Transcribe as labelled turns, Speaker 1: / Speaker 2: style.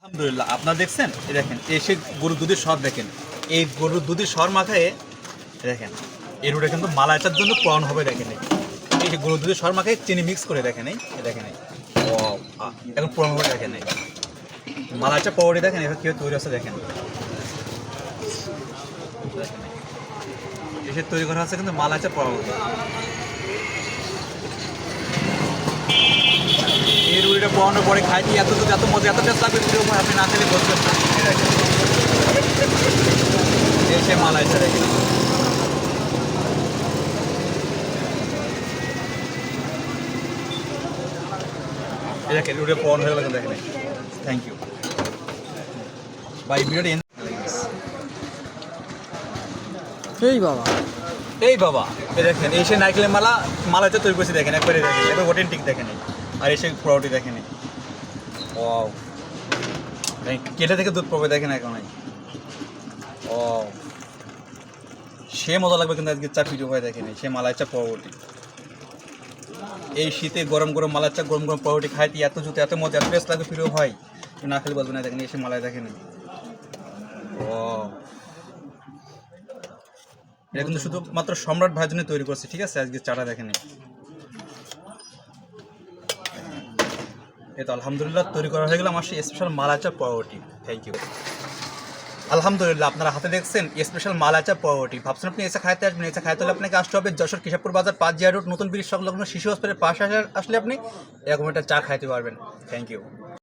Speaker 1: আলহামদুলিল্লাহ আপনারা দেখছেন এই দেখেন এসে গরুর দুধের স্বাদ দেখেন এই গরুর দুধের স্বর মাখায় দেখেন এই রুটা কিন্তু মালাইটার জন্য পণ হবে দেখেন এই যে গরুর দুধের স্বর মাখায় চিনি মিক্স করে দেখেন এই দেখেন ও এখন পণ হবে দেখেন এই মালাইটা পাউডার দেখেন এবার কীভাবে তৈরি আছে দেখেন এসে তৈরি করা হচ্ছে কিন্তু মালাইটা পাউডার এই রুটিটা পোড়ানোর পরে খাইতে এত দুধ এত মজা এত টেস্ট লাগবে ভিডিও আপনি না খেলে বলবেন না এসে মালাইটা দেখেন এই দেখেন রুটিটা পোড়ানো হয়ে গেল দেখেন থ্যাংক ইউ বাই ভিডিওটা এই বাবা এই দেখেন এসে নারকেলের মালাইটা তৈরি করছি দেখেন একবারে দেখেন একবার অথেন্টিক দেখেন আর এসে পোড়াটি দেখেন ও কেটে থেকে দুধ পাবে দেখেন এখন ও সে মজা লাগবে কিন্তু আজকে চা পিঠে হয়ে দেখেন সে মালাইচা পাউরুটি এই শীতে গরম গরম মালাইচা গরম গরম পাউরুটি খাইতে এত জুতো এত মজা এত বেশ লাগবে প্রিয় হয় না খেলে বলবে না দেখেন এসে মালাই দেখেন ও এটা কিন্তু শুধুমাত্র সম্রাট ভাইয়ের জন্য তৈরি করছে ঠিক আছে আজকে চাটা দেখেন এই তো আলহামদুলিল্লাহ তৈরি করা হয়ে গেল আমার সেই স্পেশাল মালাইচা পাউরুটি থ্যাংক ইউ আলহামদুলিল্লাহ আপনারা হাতে দেখছেন স্পেশাল মালাইচা পাউরুটি ভাবছেন আপনি এসে খাইতে আসবেন এসে খাইতে হলে আপনাকে আসতে হবে যশোর কেশবপুর বাজার 5 জিয়া রোড নতুন ব্রিজ সংলগ্ন শিশু হসপিটালের পাশে আসলে আপনি এরকম একটা চা খাইতে পারবেন থ্যাংক ইউ